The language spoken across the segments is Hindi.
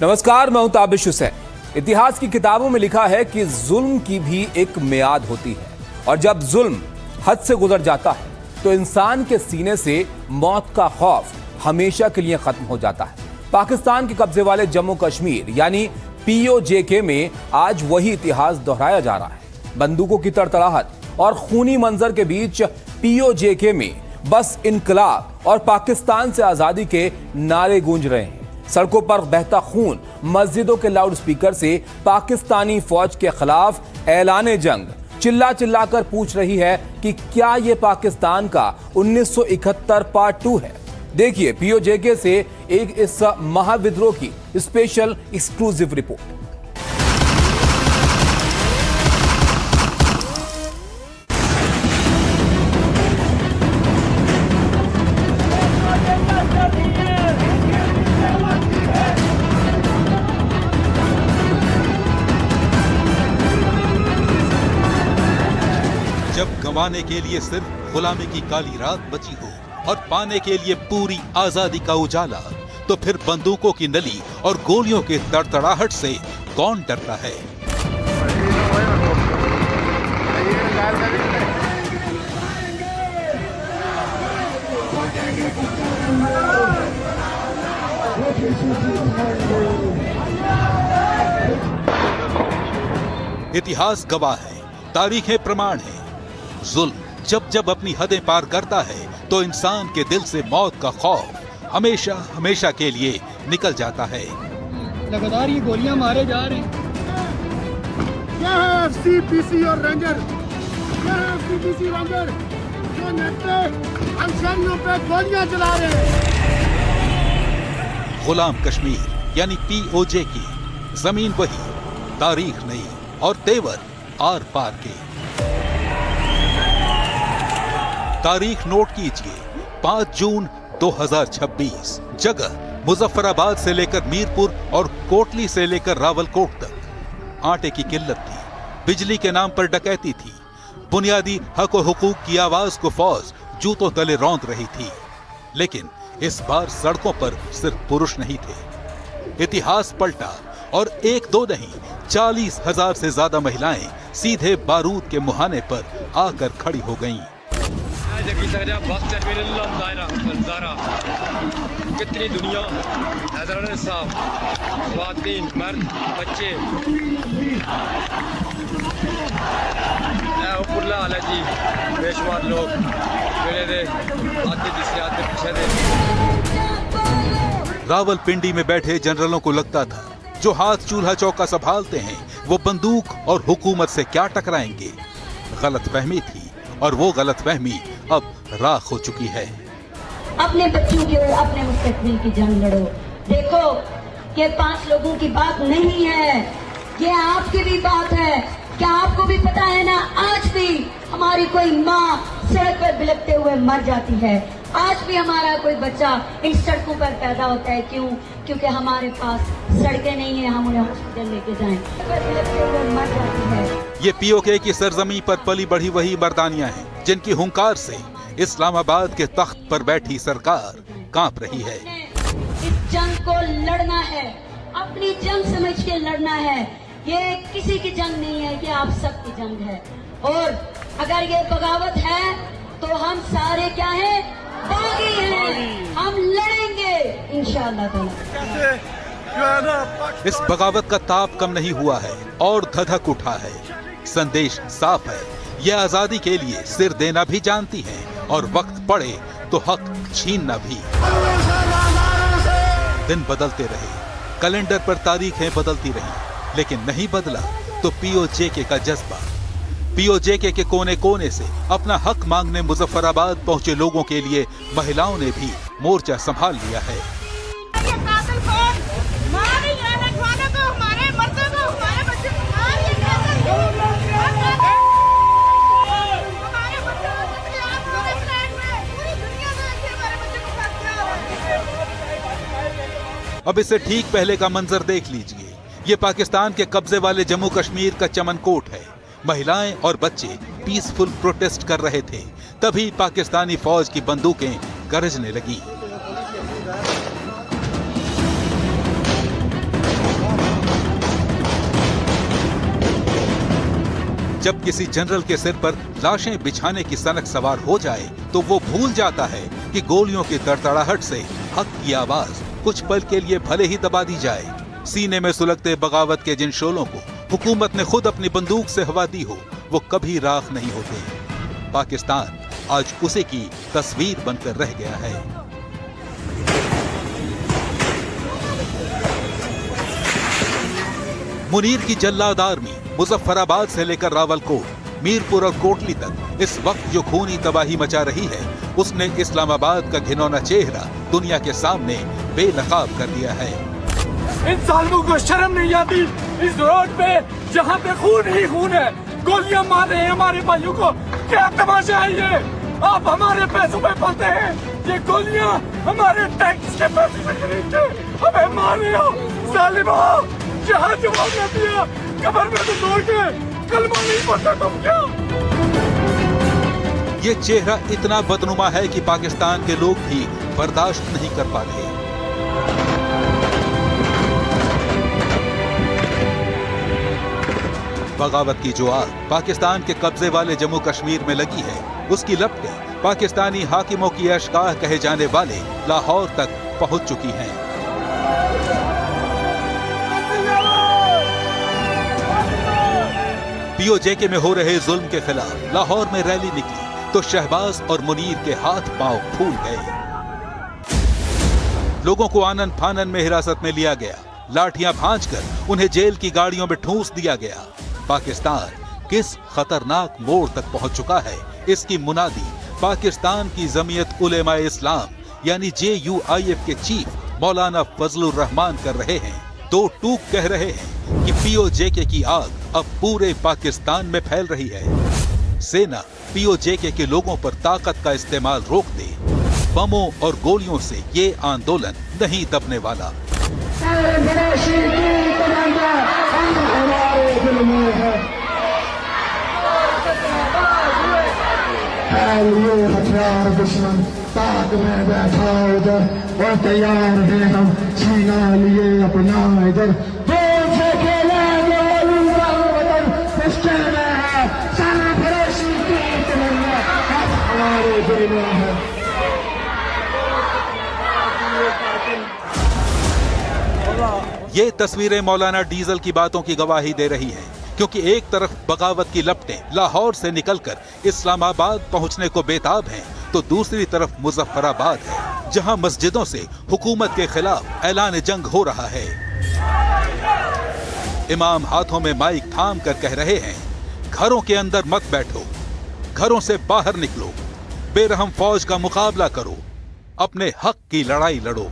नमस्कार, मैं हूं ताबिश हुसैन। इतिहास की किताबों में लिखा है कि जुल्म की भी एक मियाद होती है और जब जुल्म हद से गुजर जाता है तो इंसान के सीने से मौत का खौफ हमेशा के लिए खत्म हो जाता है। पाकिस्तान के कब्जे वाले जम्मू कश्मीर यानी POJK में आज वही इतिहास दोहराया जा रहा है। बंदूकों की तड़तड़ाहट और खूनी मंजर के बीच POJK में बस इनकलाब और पाकिस्तान से आजादी के नारे गूंज रहे हैं। सड़कों पर बहता खून, मस्जिदों के लाउडस्पीकर से पाकिस्तानी फौज के खिलाफ ऐलाने जंग, चिल्ला चिल्ला कर पूछ रही है कि क्या ये पाकिस्तान का 1971 पार्ट 2 है। देखिए POJK से एक इस महाविद्रोह की स्पेशल एक्सक्लूसिव रिपोर्ट। जब गंवाने के लिए सिर्फ गुलामी की काली रात बची हो और पाने के लिए पूरी आजादी का उजाला, तो फिर बंदूकों की नली और गोलियों के तड़तड़ाहट से कौन डरता है। इतिहास गवाह है, तारीखें प्रमाण है। जुल्म जब जब अपनी हदें पार करता है तो इंसान के दिल से मौत का खौफ हमेशा हमेशा के लिए निकल जाता है। लगातार ये गोलियां मारे जा रहे हैं। क्या है FCPC और रेंजर, क्या है FCPC रेंजर जो नेता अंशनियों पे गोलियां चला रहे हैं। गुलाम कश्मीर यानी POJK, जमीन वही, तारीख नहीं और तेवर आर पार के। तारीख नोट कीजिए, 5 जून 2026। जगह मुजफ्फराबाद से लेकर मीरपुर और कोटली से लेकर रावलकोट तक। आटे की किल्लत थी, बिजली के नाम पर डकैती थी, बुनियादी हक और हुकूक की आवाज को फौज जूतों तले रौंद रही थी। लेकिन इस बार सड़कों पर सिर्फ पुरुष नहीं थे। इतिहास पलटा और 1-2 नहीं, 40,000 से ज्यादा महिलाएं सीधे बारूद के मुहाने पर आकर खड़ी हो गईं। कितनी दुनिया, हैदराबाद साहब, ख्वातीन, मर्द, बच्चे, जी, बेशुमार लोग आते पीछे दे। रावलपिंडी में बैठे जनरलों को लगता था जो हाथ चूल्हा चौका संभालते हैं वो बंदूक और हुकूमत से क्या टकराएंगे। गलतफहमी थी और वो गलतफहमी अब राख हो चुकी है। अपने बच्चों की और अपने मुस्तकबिल की जंग लड़ो। देखो ये 5 लोगों की बात नहीं है, ये आपकी भी बात है। क्या आपको भी पता है ना, आज भी हमारी कोई माँ सड़क पर बिलखते हुए मर जाती है। आज भी हमारा कोई बच्चा इन सड़कों पर पैदा होता है। क्यों? क्योंकि हमारे पास सड़कें नहीं है, हम उन्हें हॉस्पिटल लेके जाएं। बिलखते हुए मर जाती है। ये POK की सरजमी पर पली बढ़ी वही मर्दानियां हैं जिनकी हुंकार से इस्लामाबाद के तख्त पर बैठी सरकार कांप रही है। इस जंग को लड़ना है, अपनी जंग समझ के लड़ना है। ये किसी की जंग नहीं है, ये आप सबकी जंग है। और अगर ये बगावत है तो हम सारे क्या हैं? बागी हैं। हम लड़ेंगे इंशाअल्लाह। इस बगावत का ताप कम नहीं हुआ है और धधक उठा है। संदेश साफ है, ये आजादी के लिए सिर देना भी जानती है और वक्त पड़े तो हक छीनना भी। दिन बदलते रहे, कैलेंडर पर तारीखें बदलती रही, लेकिन नहीं बदला तो POJK का जज्बा। POJK के कोने कोने से अपना हक मांगने मुजफ्फराबाद पहुंचे लोगों के लिए महिलाओं ने भी मोर्चा संभाल लिया है। अब इससे ठीक पहले का मंजर देख लीजिए। ये पाकिस्तान के कब्जे वाले जम्मू कश्मीर का चमनकोट है। महिलाएं और बच्चे पीसफुल प्रोटेस्ट कर रहे थे, तभी पाकिस्तानी फौज की बंदूकें गरजने लगी। जब किसी जनरल के सिर पर लाशें बिछाने की सनक सवार हो जाए तो वो भूल जाता है कि गोलियों की तड़तड़ाहट से हक की आवाज कुछ पल के लिए भले ही दबा दी जाए, सीने में सुलगते बगावत के जिन शोलों को हुकूमत ने खुद अपनी बंदूक से हवा दी हो, वो कभी राख नहीं होते। पाकिस्तान आज उसी की तस्वीर बनकर रह गया है। मुनीर की जल्लाद आर्मी मुजफ्फराबाद से लेकर रावलकोट, मीरपुर और कोटली तक इस वक्त जो खूनी तबाही मचा रही है, उसने इस्लामाबाद का घिनौना चेहरा दुनिया के सामने बेनकाब कर दिया है। इन सालों को शर्म नहीं आती? इस रोड पे जहाँ पे खून ही खून है, गोलियां मार रहे हैं हमारे भाइयों को। क्या तमाशा है ये? आप हमारे पैसों में पलते हैं, ये गोलियां हमारे टैक्स के पैसे से खरीद के हमें मार रहे हो। जालिम हो, जहाँ जवाब न दिया कब्र में तो दौड़ के कलमा नहीं पढ़ता तुम क्या? ये चेहरा इतना बदनुमा है कि पाकिस्तान के लोग भी बर्दाश्त नहीं कर पा रहे। बगावत की जो आग पाकिस्तान के कब्जे वाले जम्मू कश्मीर में लगी है, उसकी लपटें पाकिस्तानी हाकिमों की ऐशगाह कहे जाने वाले लाहौर तक पहुंच चुकी हैं। पीओजेके में हो रहे जुल्म के खिलाफ लाहौर में रैली निकली तो शहबाज और मुनीर के हाथ पांव फूल गए। लोगों को आनन फानन में हिरासत में लिया गया, लाठियां भांजकर उन्हें जेल की गाड़ियों में ठूंस दिया गया। पाकिस्तान किस खतरनाक मोड़ तक पहुंच चुका है, इसकी मुनादी पाकिस्तान की जमीयत उलेमाए इस्लाम यानी JUIF के चीफ मौलाना फजलुर रहमान कर रहे हैं। दो टूक कह रहे हैं कि पीओजेके की आग अब पूरे पाकिस्तान में फैल रही है। सेना पीओजेके के लोगों पर ताकत का इस्तेमाल रोक दे, बमों और गोलियों से ये आंदोलन नहीं दबने वाला। हथियार दुश्मन ताक में बैठा उधर और तैयार है हम सीना लिए अपना इधर। ये तस्वीरें मौलाना डीजल की बातों की गवाही दे रही हैं, क्योंकि एक तरफ बगावत की लपटें लाहौर से निकलकर इस्लामाबाद पहुंचने को बेताब हैं, तो दूसरी तरफ मुजफ्फराबाद है, जहां मस्जिदों से हुकूमत के खिलाफ ऐलान जंग हो रहा है। इमाम हाथों में माइक थाम कर कह रहे हैं, घरों के अंदर मत बैठो, घरों से बाहर निकलो, बेरहम फौज का मुकाबला करो, अपने हक की लड़ाई लड़ो।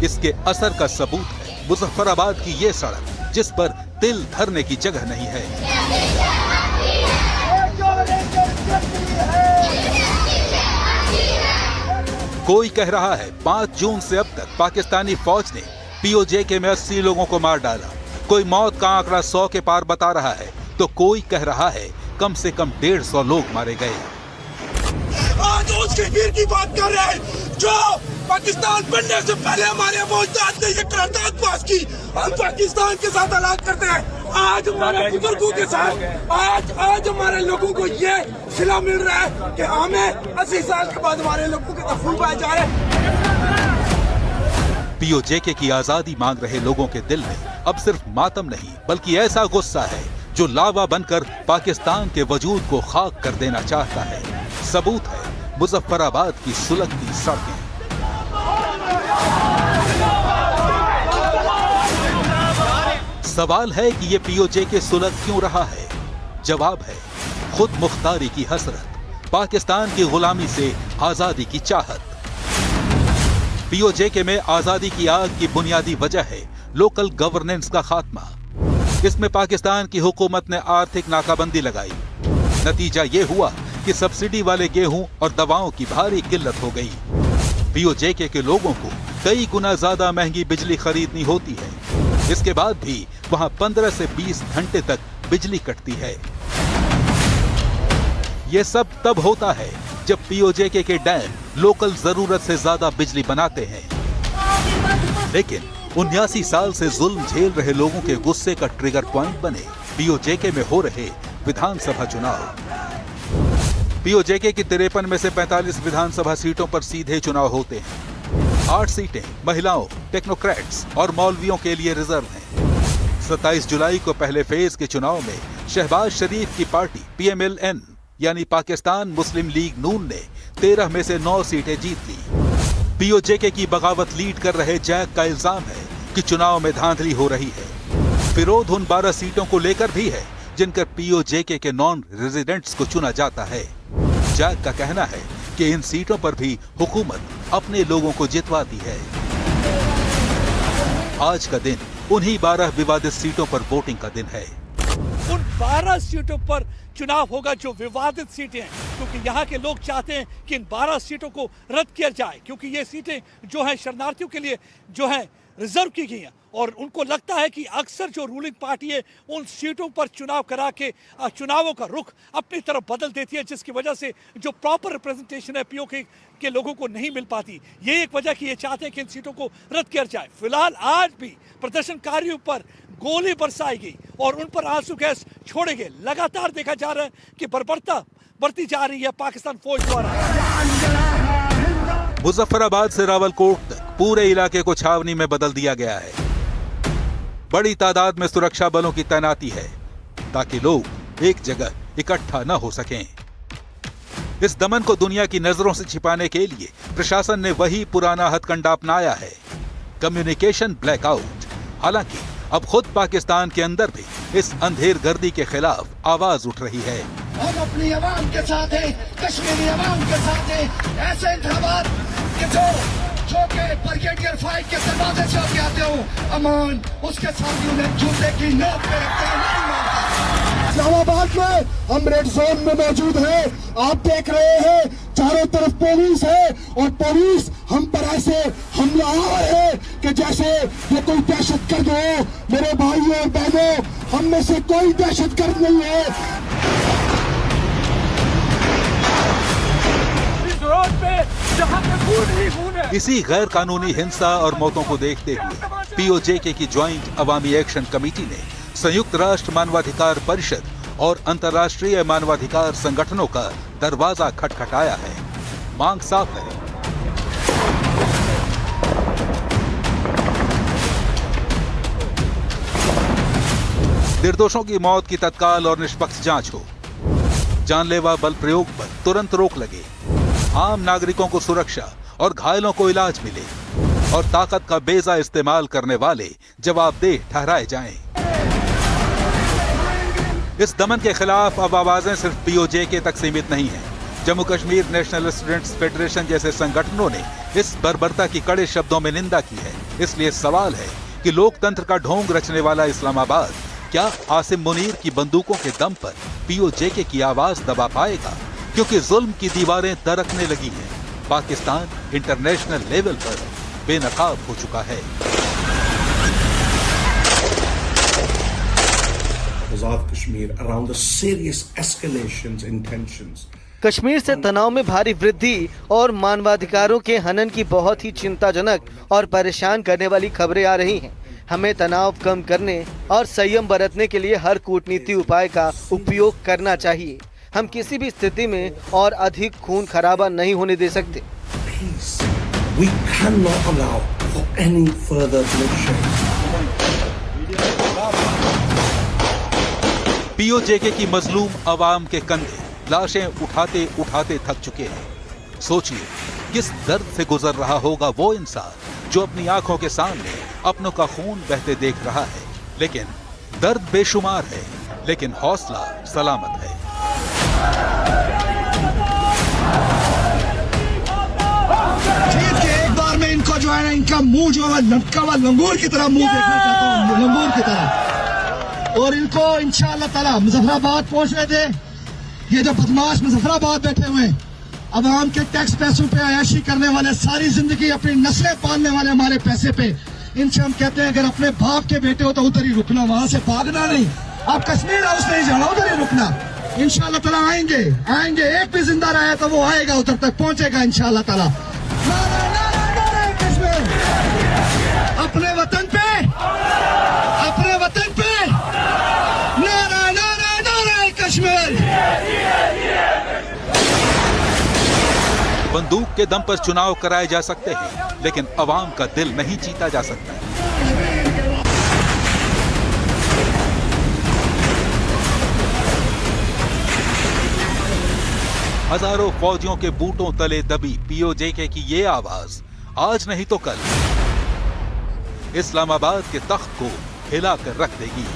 इसके असर का सबूत है मुजफ्फराबाद की ये सड़क, जिस पर दिल धरने की जगह नहीं है। कोई कह रहा है 5 जून से अब तक पाकिस्तानी फौज ने पीओजेके में 80 लोगों को मार डाला। कोई मौत का आंकड़ा 100 के पार बता रहा है, तो कोई कह रहा है कम से कम 150 लोग मारे गए। आज उस कश्मीर की बात कर रहे हैं जो पाकिस्तान बनने से पहले हमारे मौजूद ने ये करारदाद पास की। हम पाकिस्तान के साथ अलग करते हैं। आज हमारे बुजुर्गों के साथ आज हमारे लोगों को ये सिला मिल रहा है कि हमें 80 साल के बाद हमारे लोगों के तफूल पाए जा रहे हैं। पीओजेके की आजादी मांग रहे लोगों के दिल में अब सिर्फ मातम नहीं, बल्कि ऐसा गुस्सा है जो लावा बनकर पाकिस्तान के वजूद को खाक कर देना चाहता है। सबूत है मुजफ्फराबाद की सुलगती सड़कें। सवाल है कि ये पीओजेके सुलग क्यों रहा है? जवाब है खुद मुख्तारी की हसरत, पाकिस्तान की गुलामी से आजादी की चाहत। पीओजेके में आजादी की आग की बुनियादी वजह है लोकल गवर्नेंस का खात्मा। इसमें पाकिस्तान की हुकूमत ने आर्थिक नाकाबंदी लगाई। नतीजा ये हुआ कि सब्सिडी वाले गेहूं और दवाओं की भारी किल्लत हो गई। पीओजेके के लोगों को कई गुना ज्यादा महंगी बिजली खरीदनी होती है। इसके बाद भी वहां 15 से 20 घंटे तक बिजली कटती है। ये सब तब होता है जब पीओजेके के डैम लोकल जरूरत से ज्यादा बिजली बनाते हैं। लेकिन 79 साल से जुल्म झेल रहे लोगों के गुस्से का ट्रिगर पॉइंट बने पीओजेके में हो रहे विधानसभा चुनाव। पीओजेके की 53 में से 45 विधानसभा सीटों पर सीधे चुनाव होते हैं। 8 सीटें महिलाओं, टेक्नोक्रेट्स और मौलवियों के लिए रिजर्व हैं। 27 जुलाई को पहले फेज के चुनाव में शहबाज शरीफ की पार्टी PMLN यानी पाकिस्तान मुस्लिम लीग नून ने 13 में से 9 सीटें जीत ली। पीओजेके की बगावत लीड कर रहे जैक का इल्जाम है कि चुनाव में धांधली हो रही है। विरोध उन 12 सीटों को लेकर भी है जिनकर पीओजेके के नॉन रेजिडेंट्स को चुना जाता है। जैक का कहना है कि इन सीटों पर भी हुकूमत अपने लोगों को जितवाती है। आज का दिन उन्हीं 12 विवादित सीटों पर वोटिंग का दिन है। उन 12 सीटों पर चुनाव होगा जो विवादित सीटें हैं, क्योंकि यहाँ के लोग चाहते हैं कि इन 12 सीटों को रद्द किया जाए, क्योंकि ये सीटें जो हैं शरणार्थियों के लिए जो हैं रिजर्व की गई हैं और उनको लगता है कि अक्सर जो रूलिंग पार्टी है उन सीटों पर चुनाव करा के चुनावों का रुख अपनी तरफ बदल देती है, जिसकी वजह से जो प्रॉपर रिप्रेजेंटेशन है पीओके के लोगों को नहीं मिल पाती। ये एक वजह कि ये चाहते हैं कि इन सीटों को रद्द किया जाए। फिलहाल आज भी प्रदर्शनकारियों पर गोली बरसाई गई और उन पर आंसू गैस छोड़े गए। लगातार देखा जा रहा है कि बर्बरता बढ़ती जा रही है पाकिस्तान फौज द्वारा। मुजफ्फराबाद से रावलकोट तक पूरे इलाके को छावनी में बदल दिया गया है। बड़ी तादाद में सुरक्षा बलों की तैनाती है ताकि लोग एक जगह इकट्ठा न हो सकें। इस दमन को दुनिया की नजरों से छिपाने के लिए प्रशासन ने वही पुराना हथकंडा अपनाया है, कम्युनिकेशन ब्लैकआउट। हालांकि अब खुद पाकिस्तान के अंदर भी इस अंधेर गर्दी के खिलाफ आवाज उठ रही है। हम अपनी आवाम के साथ हैं, कश्मीरी आवाम के साथ हैं। ऐसे इंतखाबात कि जो के ब्रिगेडियर फाइट के दरवाजे से होके आते हो, अमान उसके साथ उन्हें जूते की नोक पे रखते हैं। इस्लामाबाद में हम रेड जोन में मौजूद हैं। आप देख रहे हैं चारों तरफ पुलिस है और पुलिस हम पर ऐसे हमलावर है कि जैसे ये कोई दहशतगर्द हो। मेरे भाइयों और बहनों, हम में से कोई दहशतगर्द नहीं है। रोड पे जहां पे खून ही खून है। इसी गैर कानूनी हिंसा और मौतों को देखते हुए पीओजेके की ज्वाइंट अवामी एक्शन कमेटी ने संयुक्त राष्ट्र मानवाधिकार परिषद और अंतर्राष्ट्रीय मानवाधिकार संगठनों का दरवाजा खटखटाया है। मांग साफ है, निर्दोषों की मौत की तत्काल और निष्पक्ष जांच हो, जानलेवा बल प्रयोग पर तुरंत रोक लगे, आम नागरिकों को सुरक्षा और घायलों को इलाज मिले और ताकत का बेजा इस्तेमाल करने वाले जवाबदेह ठहराए जाएं। इस दमन के खिलाफ अब आवाजें सिर्फ पीओजेके तक सीमित नहीं हैं। Jammu Kashmir national students federation जैसे संगठनों ने इस बर्बरता की कड़े शब्दों में निंदा की है। इसलिए सवाल है कि लोकतंत्र का ढोंग रचने वाला इस्लामाबाद क्या आसिम मुनीर की बंदूकों के दम पर पीओजेके की आवाज दबा पाएगा? क्योंकि जुल्म की दीवारें दरकने लगी हैं। पाकिस्तान इंटरनेशनल लेवल पर बेनकाब हो चुका है। कश्मीर से तनाव में भारी वृद्धि और मानवाधिकारों के हनन की बहुत ही चिंताजनक और परेशान करने वाली खबरें आ रही हैं। हमें तनाव कम करने और संयम बरतने के लिए हर कूटनीति उपाय का उपयोग करना चाहिए। हम किसी भी स्थिति में और अधिक खून खराबा नहीं होने दे सकते। पीओजेके की मजलूम अवाम के कंधे लाशें उठाते उठाते थक चुके हैं। सोचिए किस दर्द से गुजर रहा होगा वो इंसान जो अपनी आंखों के सामने अपनों का खून बहते देख रहा है। लेकिन दर्द बेशुमार है, लेकिन हौसला सलामत है। ठीक है, एक बार में इनको जो है ना, इनका मुंह जो है लटका हुआ लंगूर की तरह मुंह देखना चाहता हूँ, लंगूर की तरह। और इनको इंशाअल्लाह ताला मुजफ्फराबाद पहुंचने दे। ये जो बदमाश मुजफ्फराबाद बैठे हुए हैं, अवाम के टैक्स पैसों पे अयाशी करने वाले, सारी जिंदगी अपनी नस्लें पालने वाले हमारे पैसे पे, इनसे हम कहते हैं अगर अपने बाप के बेटे हो तो उधर ही रुकना, वहां से भागना नहीं। आप कश्मीर हाउस नहीं जाना, उधर ही रुकना। इंशाअल्लाह ताला आएंगे, एक भी जिंदा रहे तो वो आएगा, उधर तक पहुंचेगा इंशाअल्लाह ताला। अपने वतन पे, अपने वतन पे नारा नारा नारा कश्मीर। बंदूक के दम पर चुनाव कराए जा सकते हैं, लेकिन अवाम का दिल नहीं जीता जा सकता। हजारों फौजियों के बूटों तले दबी पीओजे की ये आवाज आज नहीं तो कल इस्लामाबाद के तख्त को हिलाकर रख देगी।